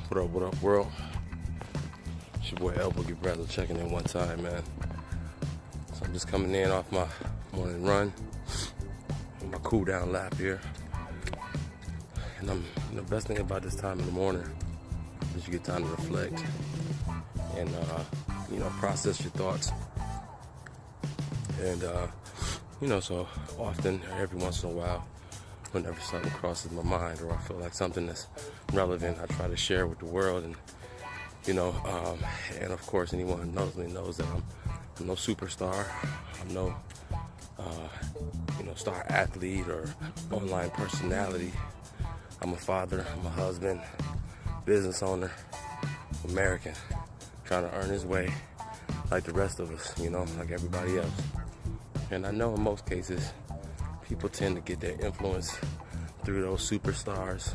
What up, world? It's your boy El Boogie Brother checking in one time, man. So I'm just coming in off my morning run, my cool down lap here. And the best thing about this time in the morning is you get time to reflect and, process your thoughts. And, so often, every once in a while, whenever something crosses my mind or I feel like something that's relevant, I try to share with the world. And and of course, anyone who knows me knows that I'm no superstar. I'm no, star athlete or online personality. I'm a father. I'm a husband, business owner, American, trying to earn his way like the rest of us, like everybody else. And I know in most cases, people tend to get their influence through those superstars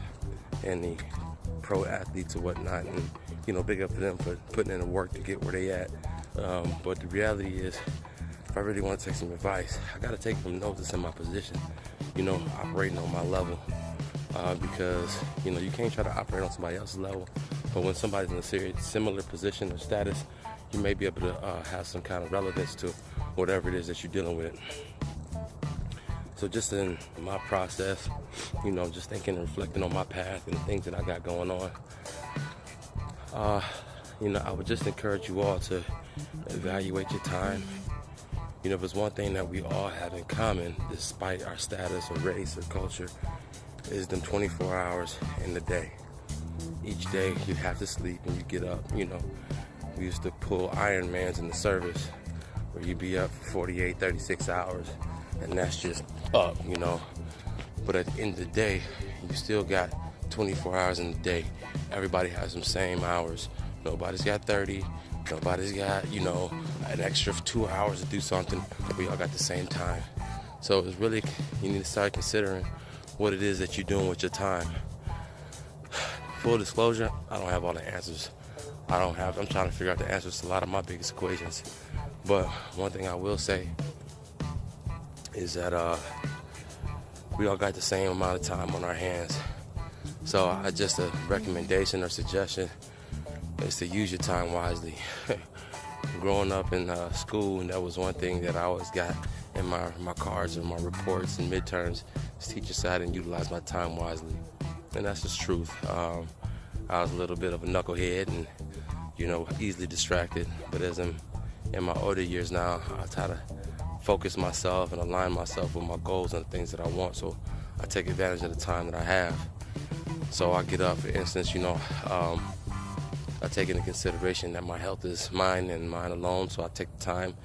and the pro athletes or whatnot. And, big up to them for putting in the work to get where they at. But the reality is, if I really want to take some advice, I got to take from those that's in my position, operating on my level. Because, you can't try to operate on somebody else's level. But when somebody's in a similar position or status, you may be able to have some kind of relevance to whatever it is that you're dealing with. So just in my process, just thinking and reflecting on my path and the things that I got going on, I would just encourage you all to evaluate your time. If there's one thing that we all have in common, despite our status or race or culture, is them 24 hours in the day. Each day you have to sleep and you get up. We used to pull Ironmans in the service where you'd be up for 48, 36 hours, and that's just up, But at the end of the day, you still got 24 hours in the day. Everybody has them same hours. Nobody's got 30. Nobody's got, an extra 2 hours to do something. We all got the same time. So it's really, you need to start considering what it is that you're doing with your time. Full disclosure, I don't have all the answers. I'm trying to figure out the answers to a lot of my biggest equations. But one thing I will say is that we all got the same amount of time on our hands. So just a recommendation or suggestion is to use your time wisely. Growing up in school, and that was one thing that I always got in my cards and my reports and midterms, is teachers said I didn't utilize my time wisely. And that's just truth. I was a little bit of a knucklehead and, easily distracted. But as I'm in my older years now, I try to focus myself and align myself with my goals and the things that I want. So I take advantage of the time that I have. So I get up, for instance, I take into consideration that my health is mine and mine alone. So I take the time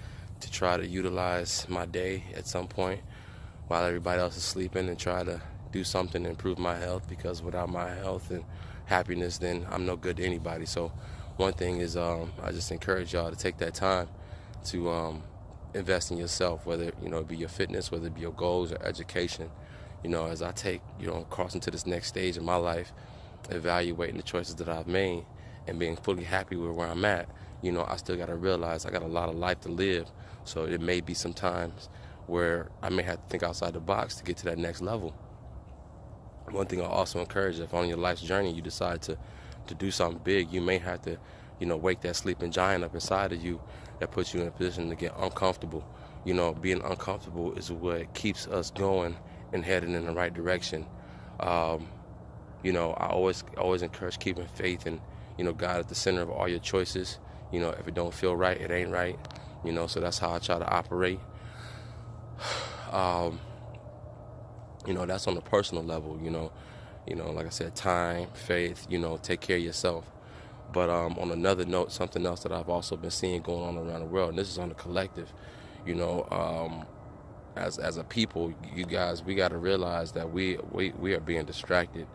to try to utilize my day at some point while everybody else is sleeping and try to do something to improve my health, because without my health and happiness, then I'm no good to anybody. So one thing is I just encourage y'all to take that time to invest in yourself, whether it be your fitness, whether it be your goals or education. As I take crossing to this next stage in my life, evaluating the choices that I've made and being fully happy with where I'm at, I still got to realize I got a lot of life to live. So it may be some times where I may have to think outside the box to get to that next level. One thing I also encourage, if on your life's journey you decide to do something big, you may have to, wake that sleeping giant up inside of you that puts you in a position to get uncomfortable. Being uncomfortable is what keeps us going and heading in the right direction. I always encourage keeping faith and, God at the center of all your choices. If it don't feel right, it ain't right. So that's how I try to operate. That's on a personal level, like I said, time, faith, take care of yourself. But on another note, something else that I've also been seeing going on around the world, and this is on the collective, as a people, you guys, we got to realize that we are being distracted.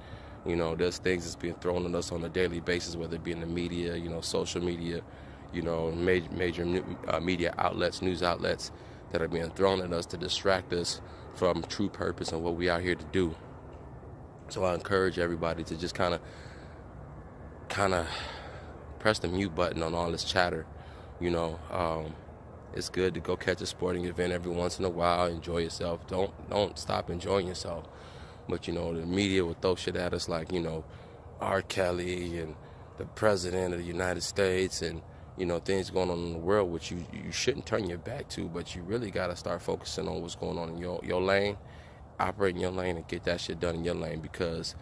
There's things that's being thrown at us on a daily basis, whether it be in the media, social media, major media outlets, news outlets that are being thrown at us to distract us from true purpose and what we are here to do. So I encourage everybody to just kind of press the mute button on all this chatter. It's good to go catch a sporting event every once in a while, enjoy yourself. Don't stop enjoying yourself. But the media will throw shit at us like R. Kelly and the president of the United States and, you know, things going on in the world, which you shouldn't turn your back to, but you really got to start focusing on what's going on in your lane, operate in your lane, and get that shit done in your lane, because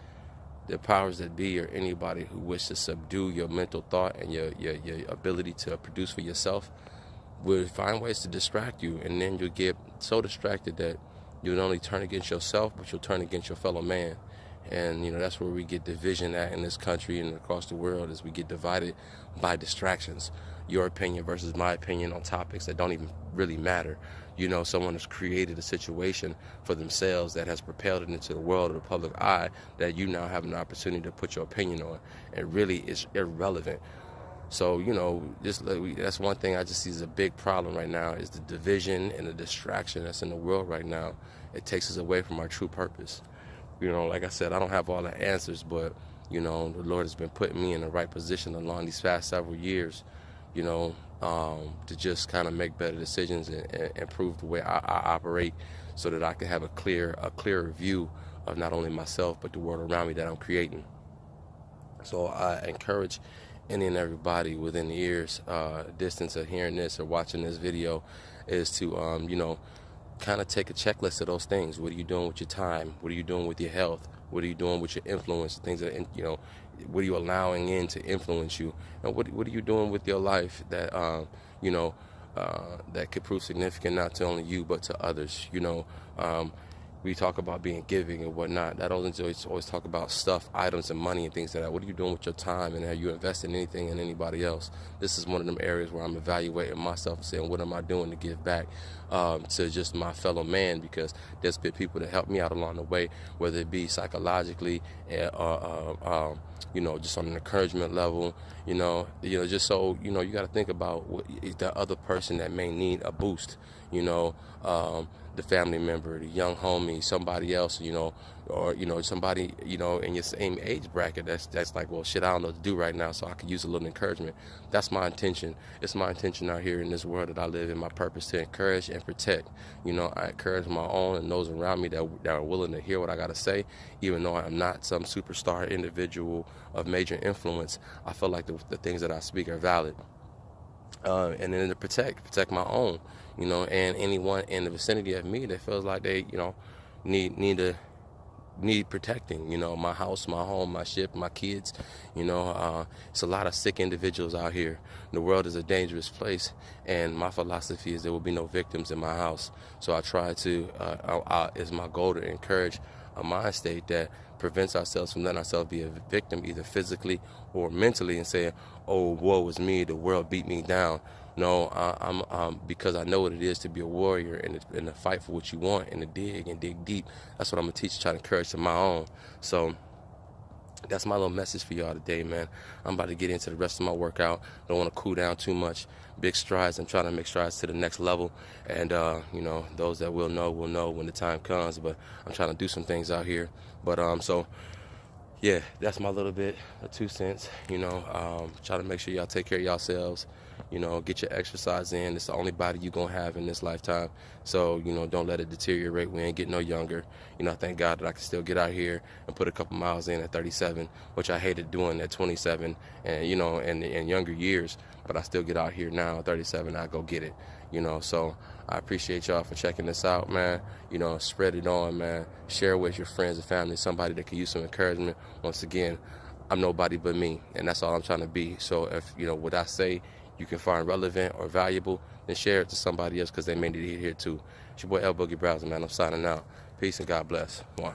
the powers that be, or anybody who wishes to subdue your mental thought and your ability to produce for yourself, will find ways to distract you, and then you'll get so distracted that you'll not only turn against yourself, but you'll turn against your fellow man. And, you know, that's where we get division at in this country and across the world, is we get divided by distractions. Your opinion versus my opinion on topics that don't even really matter. You know, someone has created a situation for themselves that has propelled it into the world of the public eye that you now have an opportunity to put your opinion on, and really it's irrelevant. So, you know, that's one thing I just see as a big problem right now, is the division and the distraction that's in the world right now. It takes us away from our true purpose. You know, like I said, I don't have all the answers, but, you know, the Lord has been putting me in the right position along these past several years, you know, to just kind of make better decisions and improve the way I operate, so that I can have a clearer view of not only myself, but the world around me that I'm creating. So I encourage any and everybody within the ears distance of hearing this or watching this video is to, you know, kind of take a checklist of those things. What are you doing with your time? What are you doing with your health? What are you doing with your influence? Things that, you know, what are you allowing in to influence you? And what are you doing with your life that, you know, that could prove significant not to only you, but to others? You know, we talk about being giving and whatnot. That doesn't always talk about stuff, items, and money and things like that. What are you doing with your time, and are you investing anything in anybody else? This is one of them areas where I'm evaluating myself and saying, what am I doing to give back to just my fellow man? Because there's been people that help me out along the way, whether it be psychologically, or you know, just on an encouragement level. You know, just so you know, you got to think about the other person that may need a boost. You know, the family member, the young homie, somebody else, you know, or, you know, somebody, you know, in your same age bracket that's like, well, shit, I don't know what to do right now, so I could use a little encouragement. That's my intention. It's my intention out here in this world that I live in, my purpose to encourage and protect. You know, I encourage my own and those around me that are willing to hear what I got to say, even though I'm not some superstar individual of major influence. I feel like the things that I speak are valid. And then to protect my own, you know, and anyone in the vicinity of me that feels like they, you know, need protecting. You know, my house, my home, my ship, my kids. You know, it's a lot of sick individuals out here. The world is a dangerous place, and my philosophy is there will be no victims in my house. So I try to, it's my goal to encourage a mind state that prevents ourselves from letting ourselves be a victim, either physically or mentally, and saying, oh, woe is me, the world beat me down. No, I'm because I know what it is to be a warrior and to fight for what you want, and to dig deep. That's what I'm going to teach, try to encourage to my own. So that's my little message for y'all today, man. I'm about to get into the rest of my workout. Don't want to cool down too much. Big strides. I'm trying to make strides to the next level. And, you know, those that will know when the time comes. But I'm trying to do some things out here. But, so, yeah, that's my little bit of 2 cents. You know, try to make sure y'all take care of yourselves. You know, get your exercise in. It's the only body you're going to have in this lifetime. So, you know, don't let it deteriorate. We ain't getting no younger. You know, I thank God that I can still get out here and put a couple miles in at 37, which I hated doing at 27 and, you know, in younger years. But I still get out here now at 37. I go get it, you know. So I appreciate y'all for checking this out, man. You know, spread it on, man. Share with your friends and family, somebody that can use some encouragement. Once again, I'm nobody but me, and that's all I'm trying to be. So if, you know, what I say you can find relevant or valuable, then share it to somebody else because they may need to hear it too. It's your boy L Boogie Browser, man. I'm signing out. Peace and God bless. One.